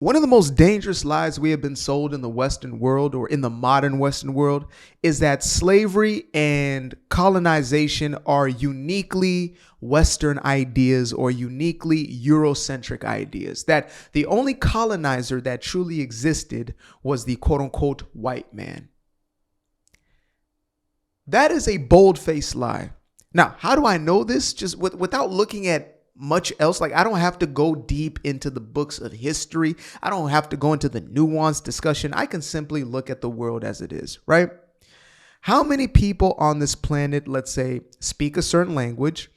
One of the most dangerous lies we have been sold in the Western world, or in the modern Western world, is that slavery and colonization are uniquely Western ideas or uniquely Eurocentric ideas. That the only colonizer that truly existed was the quote unquote white man. That is a bold-faced lie. Now, how do I know this? Just without looking at much else. Like, I don't have to go deep into the books of history. I don't have to go into the nuanced discussion. I can simply look at the world as it is, right? How many people on this planet, let's say, speak a certain language,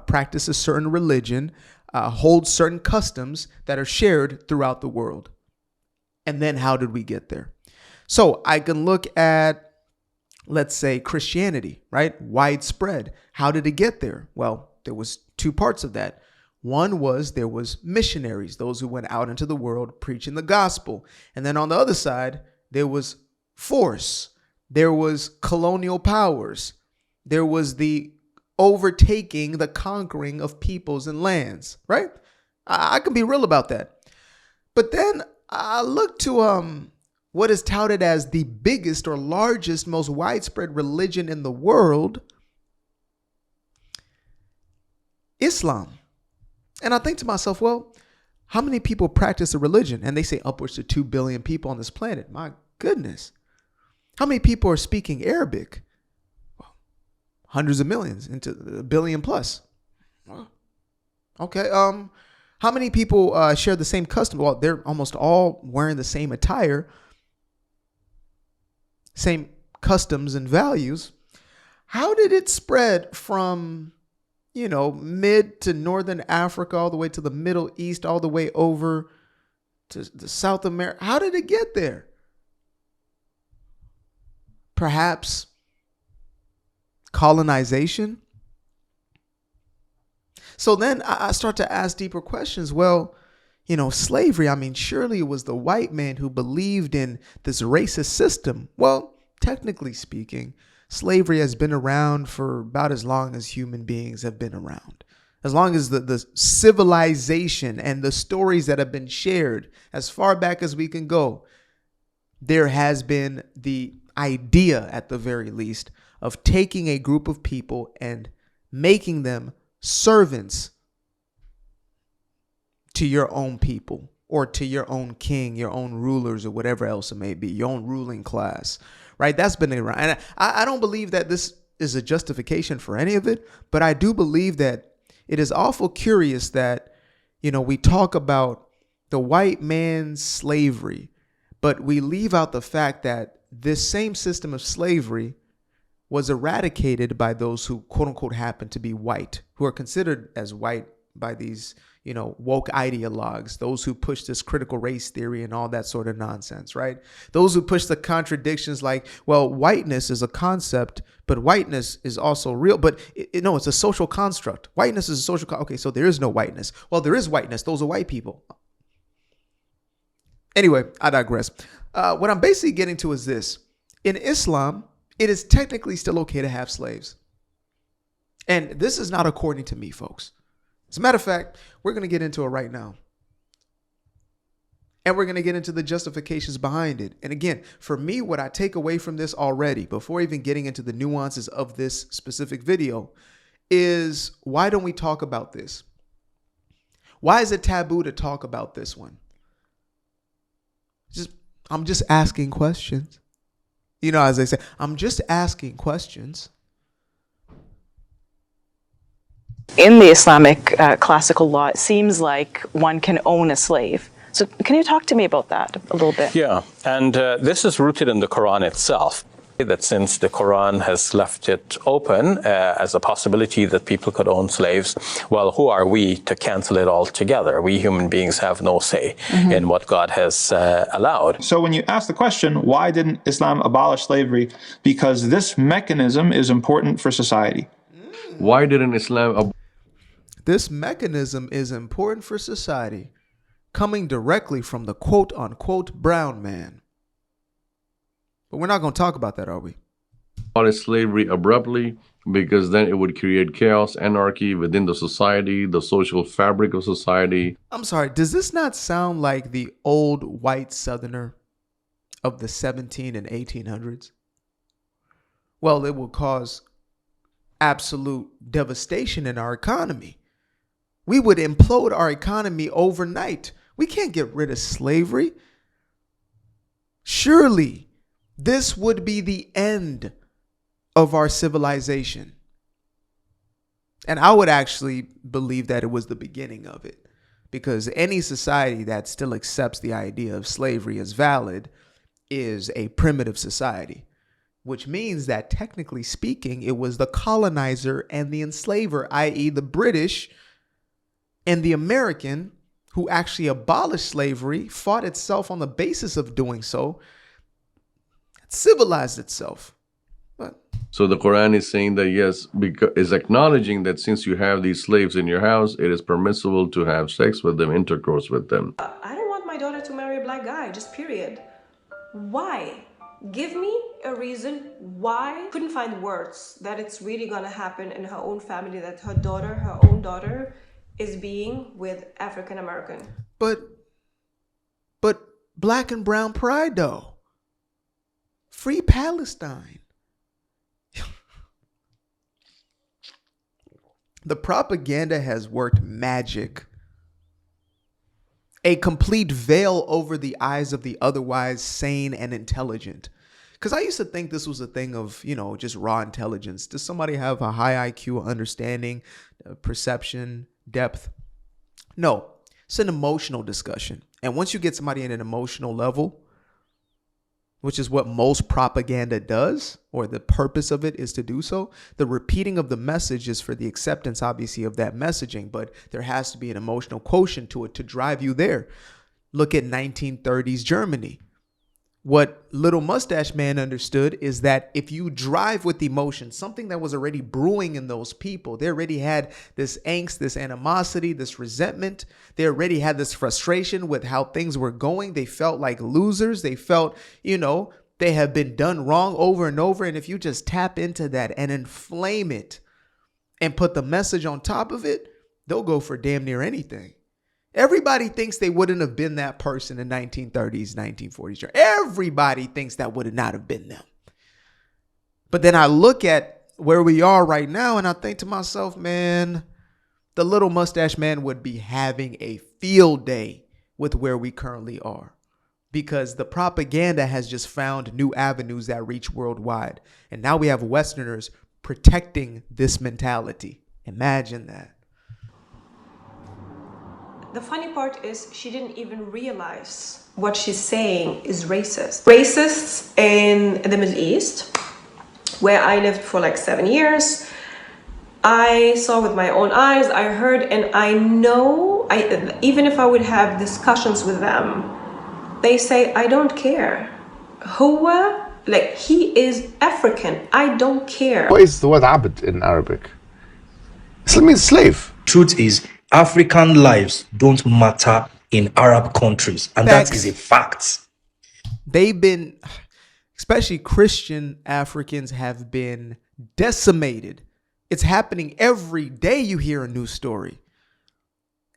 practice a certain religion, hold certain customs that are shared throughout the world? And then how did we get there? So I can look at, let's say, Christianity, right? Widespread. How did it get there? Well, there was two parts of that. One was there was missionaries, those who went out into the world preaching the gospel. And then on the other side, there was force. There was colonial powers. There was the overtaking, the conquering of peoples and lands, right? I can be real about that. But then I look to what is touted as the biggest or largest, most widespread religion in the world, Islam. And I think to myself, well, how many people practice a religion? And they say upwards to 2 billion people on this planet. My goodness. How many people are speaking Arabic? Well, hundreds of millions, into a billion plus. Okay. How many people share the same custom? Well, they're almost all wearing the same attire, same customs and values. How did it spread from, mid to northern Africa, all the way to the Middle East, all the way over to South America? How did it get there? Perhaps colonization. So then I start to ask deeper questions. Well, slavery, surely it was the white man who believed in this racist system. Well, technically speaking, slavery has been around for about as long as human beings have been around. As long as the civilization and the stories that have been shared as far back as we can go, there has been the idea, at the very least, of taking a group of people and making them servants to your own people, or to your own king, your own rulers, or whatever else it may be, your own ruling class, right? That's been around. And I don't believe that this is a justification for any of it, but I do believe that it is awful curious that, we talk about the white man's slavery, but we leave out the fact that this same system of slavery was eradicated by those who, quote unquote, happen to be white, who are considered as white by these, woke ideologues, those who push this critical race theory and all that sort of nonsense, right? Those who push the contradictions like, well, whiteness is a concept, but whiteness is also real. But no, it's a social construct. Whiteness is a social. Okay, so there is no whiteness. Well, there is whiteness. Those are white people. Anyway, I digress. What I'm basically getting to is this. In Islam, it is technically still okay to have slaves. And this is not according to me, folks. As a matter of fact, we're going to get into it right now. And we're going to get into the justifications behind it. And again, for me, what I take away from this already, before even getting into the nuances of this specific video, is why don't we talk about this? Why is it taboo to talk about this one? I'm just asking questions. As they say, I'm just asking questions. In the Islamic classical law, it seems like one can own a slave. So can you talk to me about that a little bit? Yeah, and this is rooted in the Quran itself. That since the Quran has left it open as a possibility that people could own slaves, well, who are we to cancel it altogether? We human beings have no say in what God has allowed. So when you ask the question, why didn't Islam abolish slavery? Because this mechanism is important for society. Why didn't Islam This mechanism is important for society, coming directly from the quote unquote brown man. But we're not going to talk about that, are we? abolish slavery abruptly because then it would create chaos, anarchy within the society, the social fabric of society. I'm sorry, does this not sound like the old white Southerner of the 17 and 1800s? Well, it will cause absolute devastation in our economy. We would implode our economy overnight. We can't get rid of slavery. Surely, this would be the end of our civilization. And I would actually believe that it was the beginning of it, because any society that still accepts the idea of slavery as valid is a primitive society, which means that technically speaking, it was the colonizer and the enslaver, i.e. the British and the American, who actually abolished slavery, fought itself on the basis of doing so, civilized itself. But So the Quran is saying that yes, because is acknowledging that since you have these slaves in your house, it is permissible to have sex with them, intercourse with them. I don't want my daughter to marry a black guy, just period. Why? Give me a reason why. Couldn't find words that it's really gonna happen in her own family, that her daughter, her own daughter, is being with African American. But black and brown pride though. Free Palestine. The propaganda has worked magic. A complete veil over the eyes of the otherwise sane and intelligent. Because I used to think this was a thing of, just raw intelligence. Does somebody have a high IQ, understanding, perception, depth? No, it's an emotional discussion. And once you get somebody in an emotional level, which is what most propaganda does, or the purpose of it is to do so, the repeating of the message is for the acceptance, obviously, of that messaging, but there has to be an emotional quotient to it to drive you there. Look at 1930s Germany. What Little Mustache Man understood is that if you drive with emotion, something that was already brewing in those people, they already had this angst, this animosity, this resentment. They already had this frustration with how things were going. They felt like losers. They felt, they have been done wrong over and over. And if you just tap into that and inflame it and put the message on top of it, they'll go for damn near anything. Everybody thinks they wouldn't have been that person in 1930s, 1940s. Everybody thinks that would not have been them. But then I look at where we are right now and I think to myself, man, the Little Mustache Man would be having a field day with where we currently are, because the propaganda has just found new avenues that reach worldwide. And now we have Westerners protecting this mentality. Imagine that. The funny part is she didn't even realize what she's saying is racist. Racists in the Middle East, where I lived for like 7 years, I saw with my own eyes, I heard, and I know, even if I would have discussions with them, they say, I don't care. Huwa, like he is African, I don't care. What is the word abd in Arabic? It means slave. Truth is, African lives don't matter in Arab countries, and Facts. that is a fact. They've been, especially Christian Africans, have been decimated. It's happening every day. You hear a new story.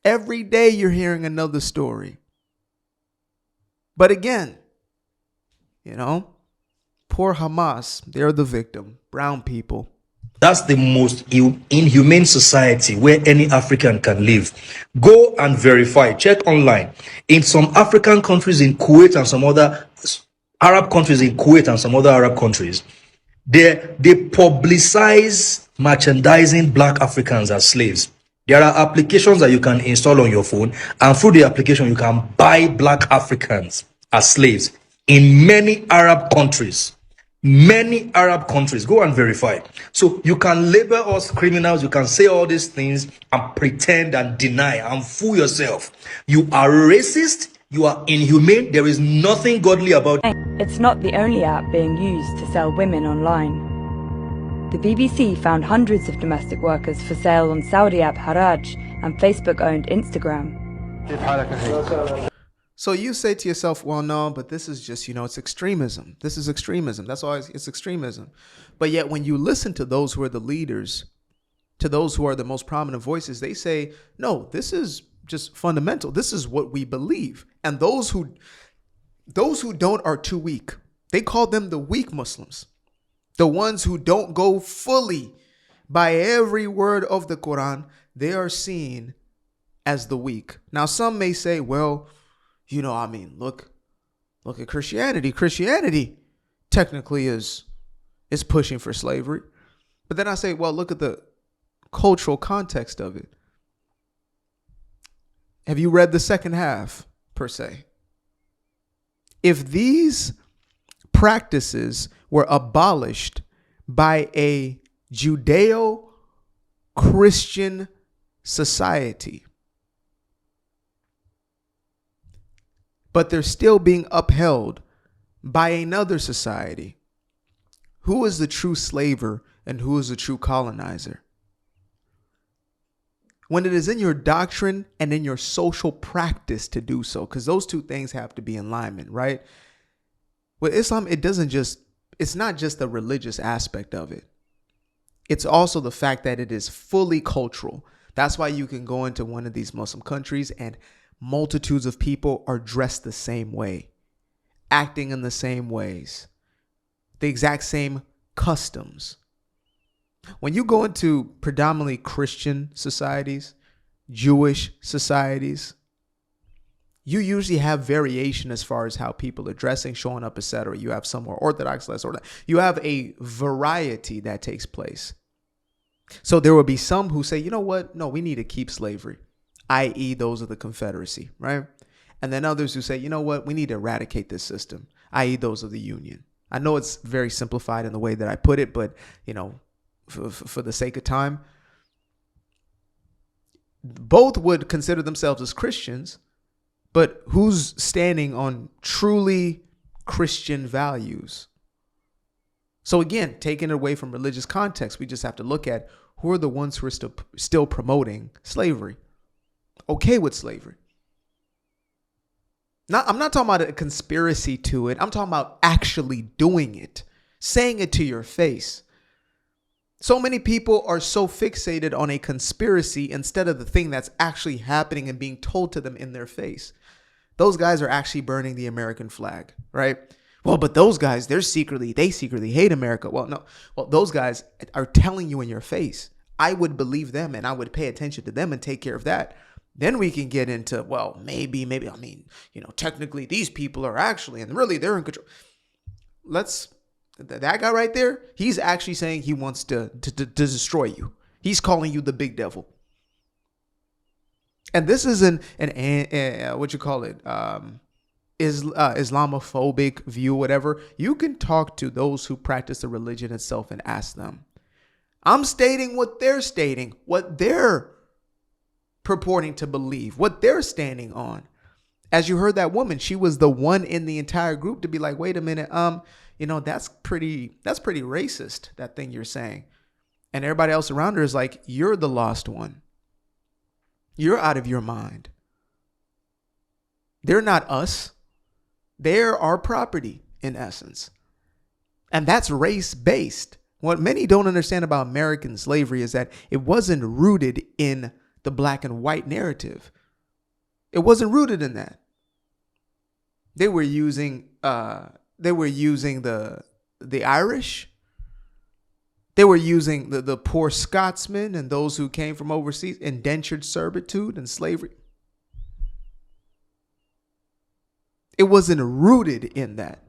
Every day you're hearing another story. But again, poor Hamas, they're the victim. Brown people. That's the most inhumane society where any African can live. Go and verify, check online. In some African countries, in Kuwait and some other Arab countries, in Kuwait and some other Arab countries, they publicize merchandising black Africans as slaves. There are applications that you can install on your phone, and through the application, you can buy black Africans as slaves in many Arab countries. Many Arab countries. Go and verify. So you can label us criminals, you can say all these things and pretend and deny and fool yourself. You are racist, you are inhumane, there is nothing godly about it. It's not the only app being used to sell women online. The BBC found hundreds of domestic workers for sale on Saudi app Haraj and Facebook-owned Instagram. So you say to yourself, well, no, but this is just, it's extremism. This is extremism. That's why it's extremism. But yet when you listen to those who are the leaders, to those who are the most prominent voices, they say, no, this is just fundamental. This is what we believe. And those who don't are too weak. They call them the weak Muslims. The ones who don't go fully by every word of the Quran, they are seen as the weak. Now, some may say, well, look at Christianity. Christianity technically is pushing for slavery. But then I say, well, look at the cultural context of it. Have you read the second half, per se? If these practices were abolished by a Judeo-Christian society, but they're still being upheld by another society, who is the true slaver and who is the true colonizer? When it is in your doctrine and in your social practice to do so, because those two things have to be in alignment, right? With Islam, it's not just the religious aspect of it. It's also the fact that it is fully cultural. That's why you can go into one of these Muslim countries and multitudes of people are dressed the same way, acting in the same ways, the exact same customs. When you go into predominantly Christian societies, Jewish societies, you usually have variation as far as how people are dressing, showing up, etc. You have some more orthodox, less orthodox. You have a variety that takes place. So there will be some who say, you know what? No, we need to keep slavery, i.e. those of the Confederacy, right? And then others who say, you know what? We need to eradicate this system, i.e. those of the Union. I know it's very simplified in the way that I put it, but, for the sake of time, both would consider themselves as Christians, but who's standing on truly Christian values? So again, taking it away from religious context, we just have to look at who are the ones who are still promoting slavery, okay with slavery. Now, I'm not talking about a conspiracy to it. I'm talking about actually doing it, saying it to your face. So many people are so fixated on a conspiracy instead of the thing that's actually happening and being told to them in their face. Those guys are actually burning the American flag, right? Well, but those guys, they secretly hate America. Well, no. Well, those guys are telling you in your face. I would believe them and I would pay attention to them and take care of that. Then we can get into, well, maybe, technically these people are actually, and really they're in control. That guy right there, he's actually saying he wants to destroy you. He's calling you the big devil. And this is Islamophobic view, whatever. You can talk to those who practice the religion itself and ask them. I'm stating what they're stating, what they're purporting to believe, what they're standing on. As you heard that woman, she was the one in the entire group to be like, wait a minute, that's pretty racist, that thing you're saying. And everybody else around her is like, you're the lost one. You're out of your mind. They're not us. They're our property, in essence. And that's race-based. What many don't understand about American slavery is that it wasn't rooted in the black and white narrative. It wasn't rooted in that. They were using the Irish. They were using the poor Scotsmen and those who came from overseas, indentured servitude and slavery. It wasn't rooted in that.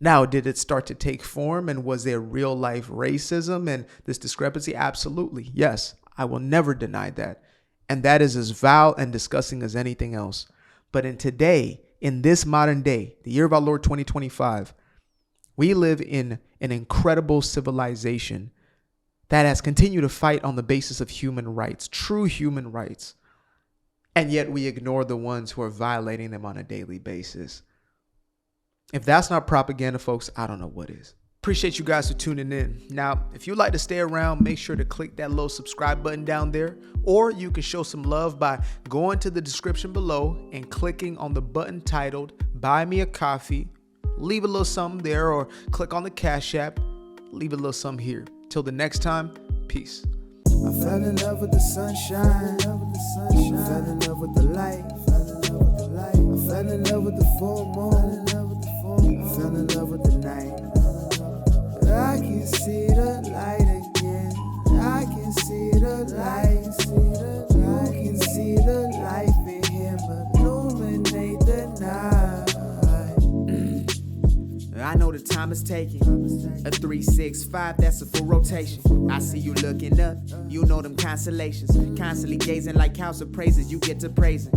Now, did it start to take form and was there real life racism and this discrepancy? Absolutely. Yes, I will never deny that. And that is as vile and disgusting as anything else. But in this modern day, the year of our Lord 2025, we live in an incredible civilization that has continued to fight on the basis of human rights, true human rights. And yet we ignore the ones who are violating them on a daily basis. If that's not propaganda, folks, I don't know what is. Appreciate you guys for tuning in. Now, if you'd like to stay around, make sure to click that little subscribe button down there, or you can show some love by going to the description below and clicking on the button titled Buy Me a Coffee. Leave a little something there, or click on the Cash App. Leave a little something here. Till the next time, peace. I fell in love with the sunshine. I fell in love with the light. I fell in love with the full moon. I fell in love with the night. I can see the light again. I can see the light. You can see the life in him illuminate the night. I know the time is taking. A 3-6-5, that's a full rotation. I see you looking up, you know them constellations. Constantly gazing like house of praises, you get to praising.